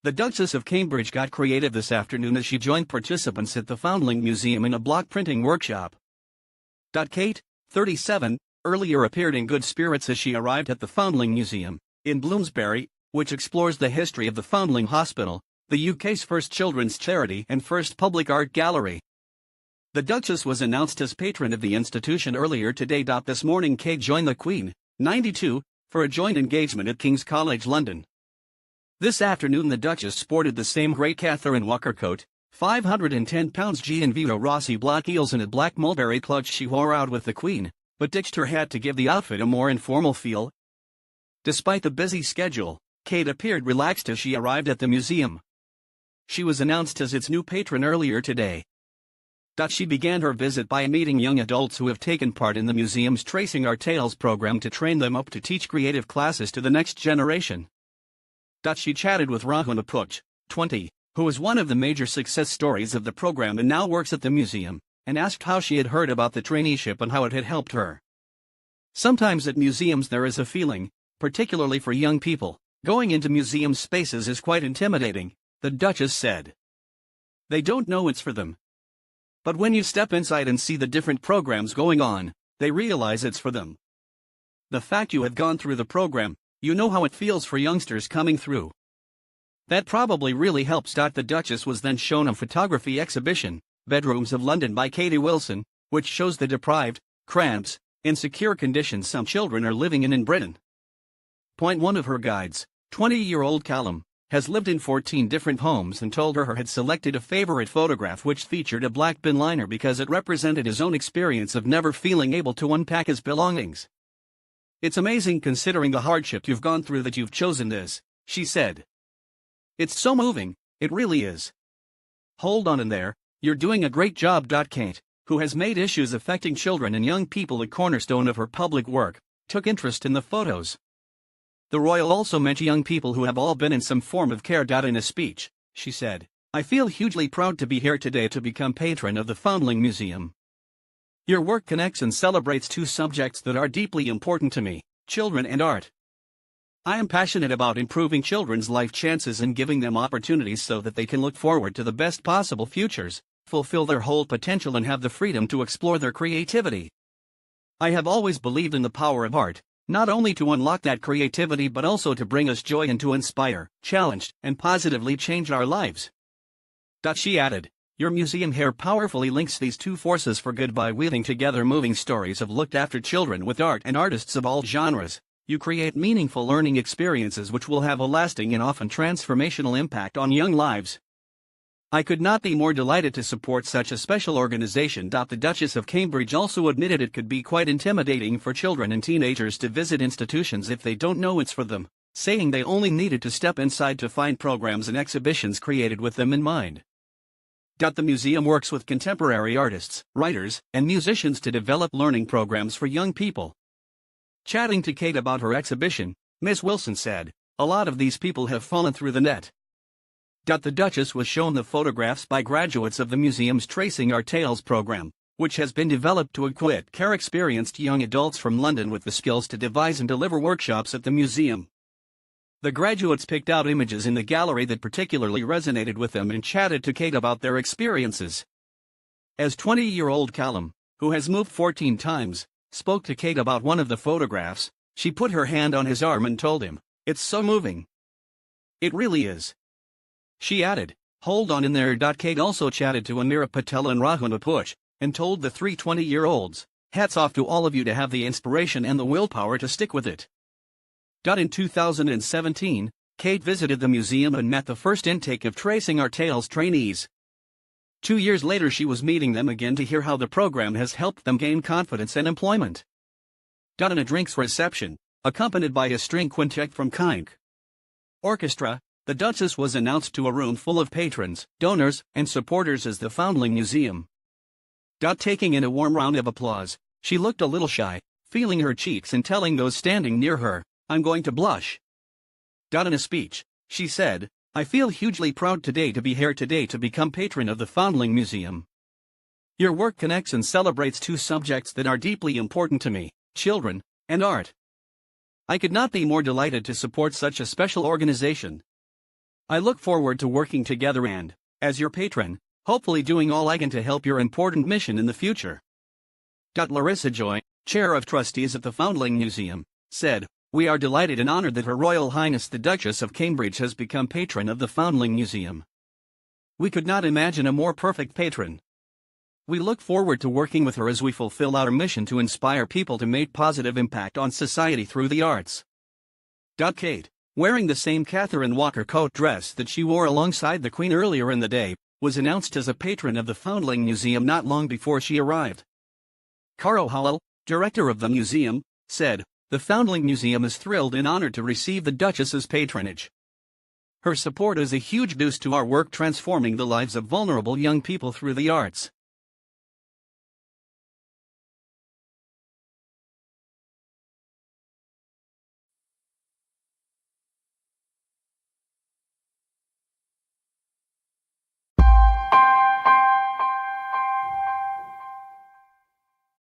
The Duchess of Cambridge got creative this afternoon as she joined participants at the Foundling Museum in a block printing workshop. Kate, 37, earlier appeared in good spirits as she arrived at the Foundling Museum, in Bloomsbury, which explores the history of the Foundling Hospital, the UK's first children's charity and first public art gallery. The Duchess was announced as patron of the institution earlier today. This morning Kate joined the Queen, 92, for a joint engagement at King's College London. This afternoon the Duchess sported the same Great Catherine Walker coat, 510 pounds Gianvito Rossi black heels and a black Mulberry clutch she wore out with the Queen, but ditched her hat to give the outfit a more informal feel. Despite the busy schedule, Kate appeared relaxed as she arrived at the museum. She was announced as its new patron earlier today. She began her visit by meeting young adults who have taken part in the museum's Tracing Our Tales program to train them up to teach creative classes to the next generation. She chatted with Rahuna Puch, 20, who is one of the major success stories of the program and now works at the museum, and asked how she had heard about the traineeship and how it had helped her. Sometimes at museums there is a feeling, particularly for young people, going into museum spaces is quite intimidating, the Duchess said. They don't know it's for them. But when you step inside and see the different programs going on, they realize it's for them. The fact you have gone through the program, you know how it feels for youngsters coming through. That probably really helps. The Duchess was then shown a photography exhibition, Bedrooms of London by Katie Wilson, which shows the deprived, cramped, insecure conditions some children are living in Britain. One of her guides, 20-year-old Callum, has lived in 14 different homes and told her had selected a favorite photograph which featured a black bin liner because it represented his own experience of never feeling able to unpack his belongings. It's amazing considering the hardship you've gone through that you've chosen this, she said. It's so moving, it really is. Hold on in there, you're doing a great job. Kate, who has made issues affecting children and young people a cornerstone of her public work, took interest in the photos. The royal also meant young people who have all been in some form of care. In a speech, she said, I feel hugely proud to be here today to become patron of the Foundling Museum. Your work connects and celebrates two subjects that are deeply important to me, children and art. I am passionate about improving children's life chances and giving them opportunities so that they can look forward to the best possible futures, fulfill their whole potential and have the freedom to explore their creativity. I have always believed in the power of art, not only to unlock that creativity but also to bring us joy and to inspire, challenge, and positively change our lives. She added, your museum here powerfully links these two forces for good by weaving together moving stories of looked after children with art and artists of all genres. You create meaningful learning experiences which will have a lasting and often transformational impact on young lives. I could not be more delighted to support such a special organization. The Duchess of Cambridge also admitted it could be quite intimidating for children and teenagers to visit institutions if they don't know it's for them, saying they only needed to step inside to find programs and exhibitions created with them in mind. The museum works with contemporary artists, writers, and musicians to develop learning programs for young people. Chatting to Kate about her exhibition, Ms. Wilson said, a lot of these people have fallen through the net. The Duchess was shown the photographs by graduates of the museum's Tracing Our Tales program, which has been developed to equip care-experienced young adults from London with the skills to devise and deliver workshops at the museum. The graduates picked out images in the gallery that particularly resonated with them and chatted to Kate about their experiences. As 20-year-old Callum, who has moved 14 times, spoke to Kate about one of the photographs, she put her hand on his arm and told him, it's so moving. It really is. She added, hold on in there. Kate also chatted to Amira Patel and Rahuna Puch, and told the three 20-year-olds, hats off to all of you to have the inspiration and the willpower to stick with it. In 2017, Kate visited the museum and met the first intake of Tracing Our Tales trainees. 2 years later she was meeting them again to hear how the program has helped them gain confidence and employment. In a drinks reception, accompanied by a string quintet from Kink Orchestra, the Duchess was announced to a room full of patrons, donors, and supporters as the Foundling Museum. Taking in a warm round of applause, she looked a little shy, feeling her cheeks and telling those standing near her, I'm going to blush. In a speech, she said, I feel hugely proud today to be here today to become patron of the Foundling Museum. Your work connects and celebrates two subjects that are deeply important to me, children and art. I could not be more delighted to support such a special organization. I look forward to working together and, as your patron, hopefully doing all I can to help your important mission in the future. Larissa Joy, Chair of Trustees at the Foundling Museum, said, "We are delighted and honored that Her Royal Highness the Duchess of Cambridge has become patron of the Foundling Museum. We could not imagine a more perfect patron. We look forward to working with her as we fulfill our mission to inspire people to make positive impact on society through the arts." Kate, wearing the same Catherine Walker coat dress that she wore alongside the Queen earlier in the day, was announced as a patron of the Foundling Museum not long before she arrived. Carl Howell, director of the museum, said, "The Foundling Museum is thrilled and honored to receive the Duchess's patronage. Her support is a huge boost to our work transforming the lives of vulnerable young people through the arts."